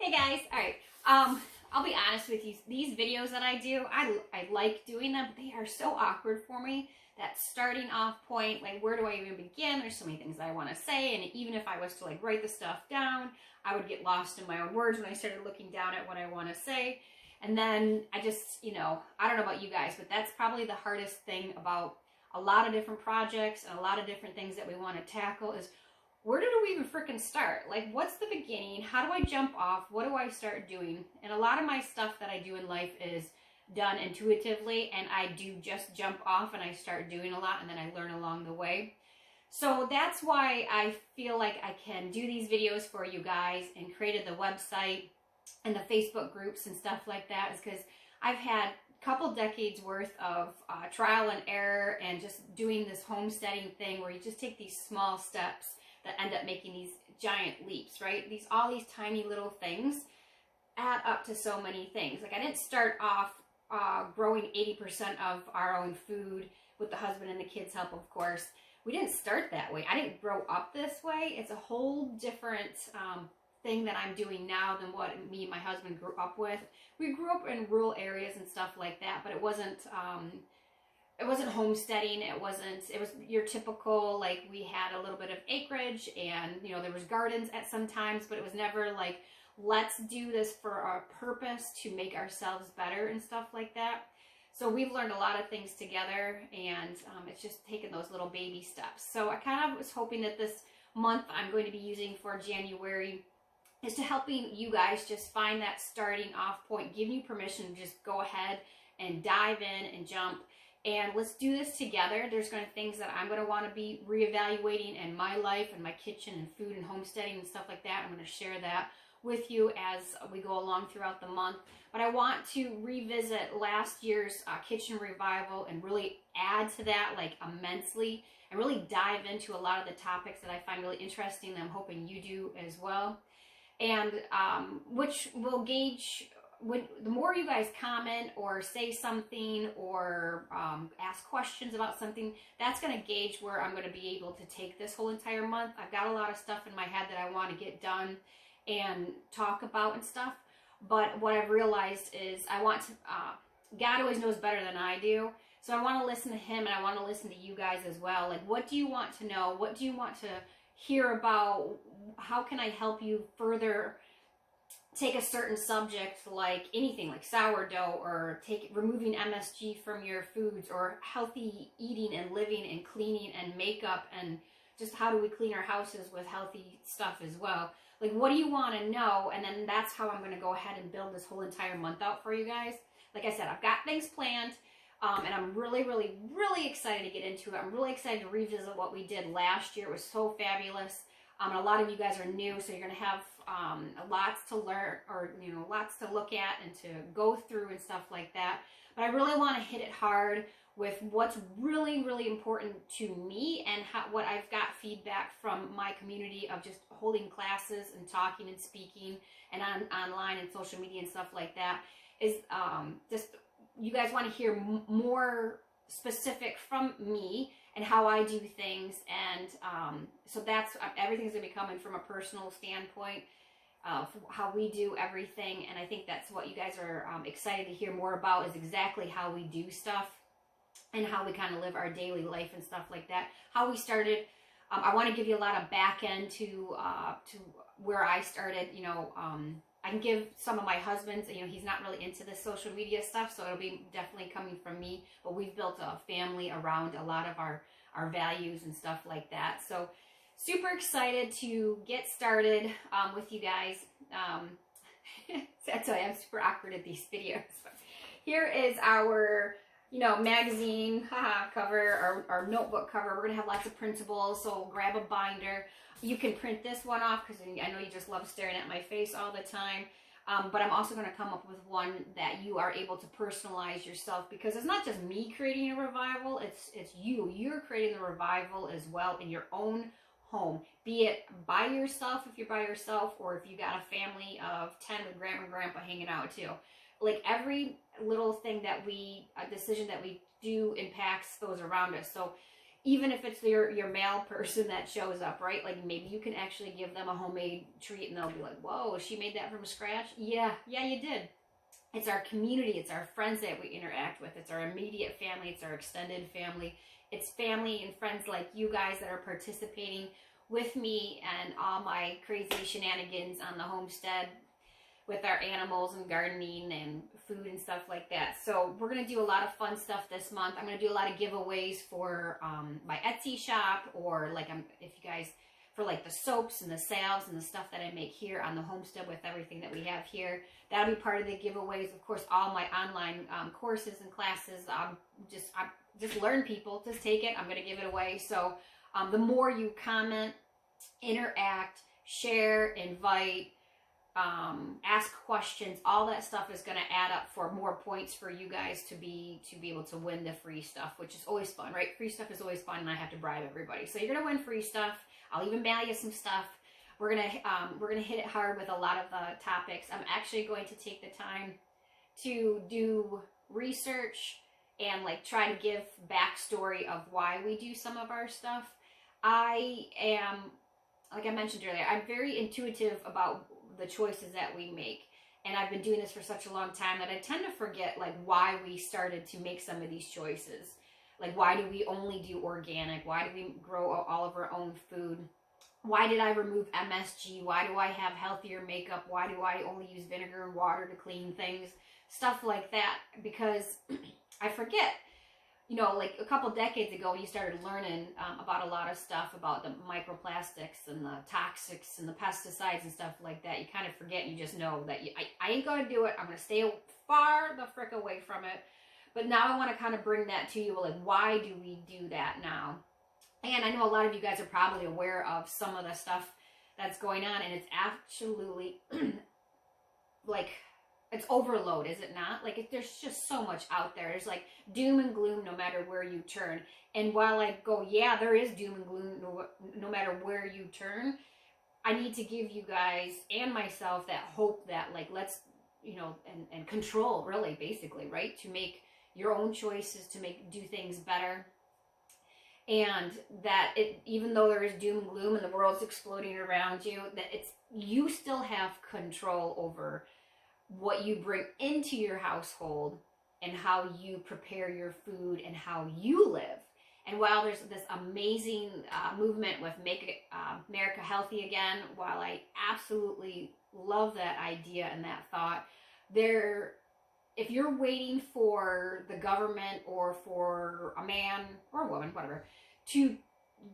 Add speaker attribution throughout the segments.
Speaker 1: Hey guys, all right. I'll be honest with you. These videos that I do, I like doing them, but they are so awkward for me. That starting off point, like where do I even begin? There's so many things that I want to say, and even if I was to like write the stuff down, I would get lost in my own words when I started looking down at what I want to say. And then I just, I don't know about you guys, but that's probably the hardest thing about a lot of different projects and a lot of different things that we want to tackle is where do we even freaking start? Like, what's the beginning? How do I jump off? What do I start doing? And a lot of my stuff that I do in life is done intuitively, and I do just jump off and I start doing a lot, and then I learn along the way. So that's why I feel like I can do these videos for you guys and created the website and the Facebook groups and stuff like that, is because I've had a couple decades worth of trial and error and just doing this homesteading thing where you just take these small steps that end up making these giant leaps, right? All these tiny little things add up to so many things. Like, I didn't start off growing 80% of our own food with the husband and the kids' help, of course. We didn't start that way. I didn't grow up this way. It's a whole different thing that I'm doing now than what me and my husband grew up with. We grew up in rural areas and stuff like that, but it wasn't homesteading. It was your typical, like, we had a little bit of acreage and, there was gardens at some times, but it was never like, let's do this for a purpose to make ourselves better and stuff like that. So we've learned a lot of things together, and it's just taken those little baby steps. So I kind of was hoping that this month I'm going to be using for January is to helping you guys just find that starting off point, giving you permission to just go ahead and dive in and jump. And let's do this together. There's going to be things that I'm going to want to be reevaluating in my life and my kitchen and food and homesteading and stuff like that. I'm going to share that with you as we go along throughout the month. But I want to revisit last year's kitchen revival and really add to that, like, immensely, and really dive into a lot of the topics that I find really interesting that I'm hoping you do as well. And which will gauge, the more you guys comment or say something or ask questions about something, that's going to gauge where I'm going to be able to take this whole entire month. I've got a lot of stuff in my head that I want to get done and talk about and stuff. But what I've realized is I want to, God always knows better than I do. So I want to listen to him, and I want to listen to you guys as well. Like, what do you want to know? What do you want to hear about? How can I help you further take a certain subject, like anything like sourdough, or removing MSG from your foods, or healthy eating and living and cleaning and makeup, and just how do we clean our houses with healthy stuff as well. Like, what do you want to know? And then that's how I'm going to go ahead and build this whole entire month out for you guys. Like I said, I've got things planned, and I'm really, really, really excited to get into it. I'm really excited to revisit what we did last year. It was so fabulous. A lot of you guys are new, so you're going to have lots to learn, or lots to look at and to go through and stuff like that. But I really want to hit it hard with what's really, really important to me, and what I've got feedback from my community of just holding classes and talking and speaking and online and social media and stuff like that, is just you guys want to hear more specific from me and how I do things. And so that's everything's going to be coming from a personal standpoint of how we do everything. And I think that's what you guys are excited to hear more about, is exactly how we do stuff and how we kind of live our daily life and stuff like that. How we started. I want to give you a lot of back end to where I started. I can give some of my husband's, he's not really into this social media stuff, so it'll be definitely coming from me. But we've built a family around a lot of our values and stuff like that. So super excited to get started with you guys. That's why I'm super awkward at these videos. Here is our magazine cover, our notebook cover. We're going to have lots of printables, so grab a binder. You can print this one off, because I know you just love staring at my face all the time. But I'm also going to come up with one that you are able to personalize yourself, because it's not just me creating a revival, it's you. You're creating the revival as well in your own home. Be it by yourself, if you're by yourself, or if you got a family of 10 with grandma and grandpa hanging out too. Like, every little thing that a decision that we do impacts those around us. So even if it's your male person that shows up, right? Like maybe you can actually give them a homemade treat and they'll be like, whoa, she made that from scratch? Yeah, you did. It's our community, it's our friends that we interact with, it's our immediate family, it's our extended family, it's family and friends like you guys that are participating with me and all my crazy shenanigans on the homestead with our animals and gardening and food and stuff like that. So we're going to do a lot of fun stuff this month. I'm going to do a lot of giveaways for my Etsy shop, or like if you guys, for like the soaps and the salves and the stuff that I make here on the homestead with everything that we have here. That'll be part of the giveaways. Of course, all my online courses and classes, just learn people, just take it. I'm going to give it away. So the more you comment, interact, share, invite, ask questions, all that stuff is going to add up for more points for you guys to be able to win the free stuff, which is always fun, right? Free stuff is always fun, and I have to bribe everybody. So you're going to win free stuff. I'll even mail you some stuff. We're gonna hit it hard with a lot of the topics. I'm actually going to take the time to do research and like try to give backstory of why we do some of our stuff. I am, like I mentioned earlier, I'm very intuitive about the choices that we make, and I've been doing this for such a long time that I tend to forget like why we started to make some of these choices. Like, why do we only do organic? Why do we grow all of our own food? Why did I remove MSG? Why do I have healthier makeup? Why do I only use vinegar and water to clean things? Stuff like that, because I forget. You know, like a couple decades ago, when you started learning about a lot of stuff about the microplastics and the toxics and the pesticides and stuff like that, you kind of forget, and you just know that I ain't going to do it. I'm going to stay far the frick away from it. But now I want to kind of bring that to you, like, why do we do that now? And I know a lot of you guys are probably aware of some of the stuff that's going on, and it's absolutely, like, it's overload, is it not? Like, there's just so much out there. There's, like, doom and gloom no matter where you turn. And while I go, yeah, there is doom and gloom no matter where you turn, I need to give you guys and myself that hope that, like, let's, you know, and control, really, basically, right? To make your own choices, to do things better. And that even though there is doom and gloom and the world's exploding around you, that you still have control over what you bring into your household and how you prepare your food and how you live. And while there's this amazing movement with Make America Healthy Again, while I absolutely love that idea and that thought, if you're waiting for the government or for a man or a woman, whatever, to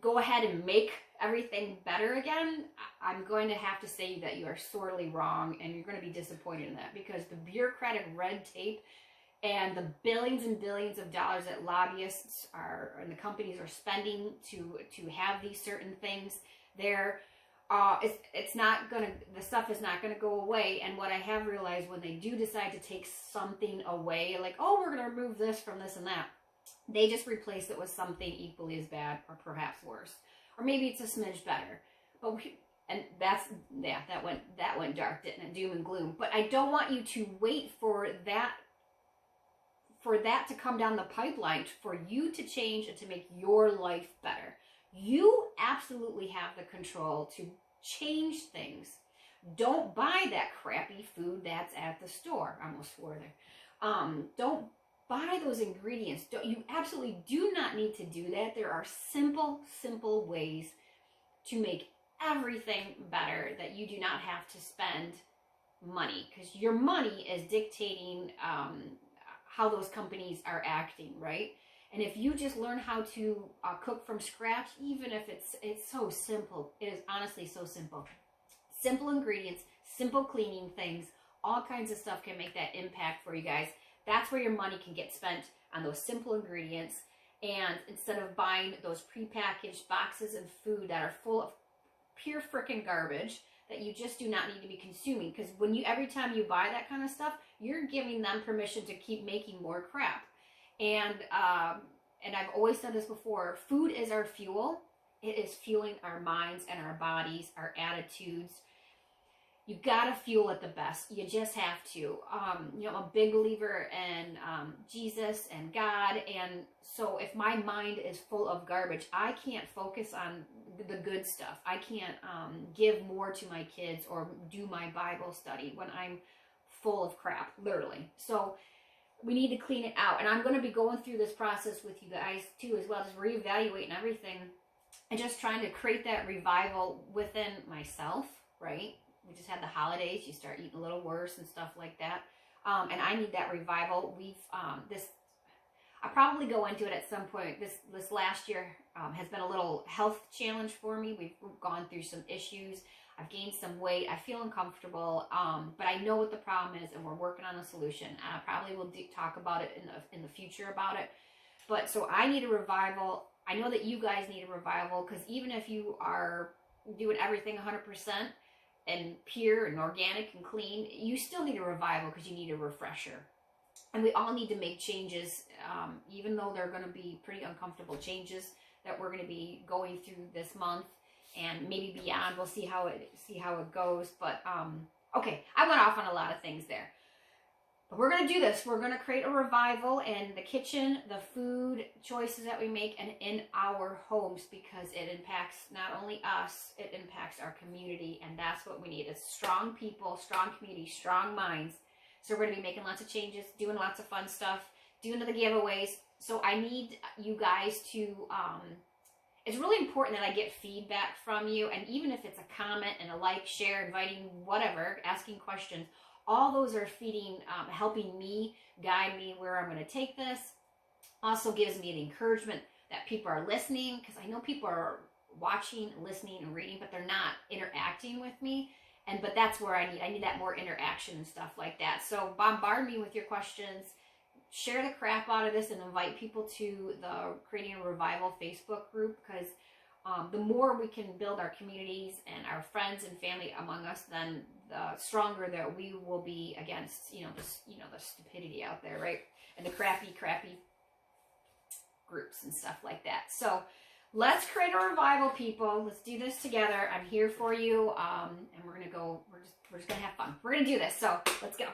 Speaker 1: go ahead and make everything better again, I'm going to have to say that you are sorely wrong, and you're going to be disappointed in that, because the bureaucratic red tape and the billions and billions of dollars that lobbyists and the companies are spending to have these certain things there, it's not gonna, the stuff is not gonna go away. And what I have realized, when they do decide to take something away, like, oh, we're gonna remove this from this and that, they just replace it with something equally as bad or perhaps worse, or maybe it's a smidge better. But that went dark, didn't it? Doom and gloom. But I don't want you to wait for that to come down the pipeline for you to change and to make your life better. You absolutely have the control to change things. Don't buy that crappy food that's at the store. I almost swore there. Don't buy those ingredients. You absolutely do not need to do that. There are simple ways to make everything better that you do not have to spend money, because your money is dictating how those companies are acting, right? And if you just learn how to cook from scratch, even if it's so simple, it is honestly so simple. Simple ingredients, simple cleaning things, all kinds of stuff can make that impact for you guys. That's where your money can get spent, on those simple ingredients. And instead of buying those prepackaged boxes of food that are full of pure frickin' garbage that you just do not need to be consuming, because every time you buy that kind of stuff, you're giving them permission to keep making more crap. And I've always said this before, food is our fuel. It is fueling our minds and our bodies, our attitudes. You gotta fuel it the best. You just have to. You know, I'm a big believer in Jesus and God, and so if my mind is full of garbage, I can't focus on the good stuff. I can't give more to my kids or do my Bible study when I'm full of crap, literally. So we need to clean it out, and I'm going to be going through this process with you guys too, as well as reevaluating everything and just trying to create that revival within myself, right? We just had the holidays. You start eating a little worse and stuff like that. And I need that revival. I'll probably go into it at some point. This last year has been a little health challenge for me. We've gone through some issues. I've gained some weight. I feel uncomfortable. But I know what the problem is, and we're working on a solution. I probably will talk about it in the future about it. But so I need a revival. I know that you guys need a revival, because even if you are doing everything 100%, and pure and organic and clean, you still need a revival because you need a refresher. And we all need to make changes, even though they're going to be pretty uncomfortable changes that we're going to be going through this month and maybe beyond. We'll see how it goes. But okay, I went off on a lot of things there. But we're going to do this. We're going to create a revival in the kitchen, the food choices that we make, and in our homes, because it impacts not only us, it impacts our community, and that's what we need. Is strong people, strong community, strong minds. So we're going to be making lots of changes, doing lots of fun stuff, doing the giveaways. So I need you guys to, it's really important that I get feedback from you, and even if it's a comment and a like, share, inviting, whatever, asking questions, all those are feeding, helping me, guide me where I'm going to take this. Also gives me the encouragement that people are listening, because I know people are watching, listening, and reading, but they're not interacting with me. But that's where I need that more interaction and stuff like that. So bombard me with your questions. Share the crap out of this and invite people to the Creating a Revival Facebook group, because the more we can build our communities and our friends and family among us, then the stronger that we will be against, the stupidity out there, right? And the crappy groups and stuff like that. So let's create a revival, people. Let's do this together. I'm here for you. And we're just gonna have fun. We're gonna do this. So let's go.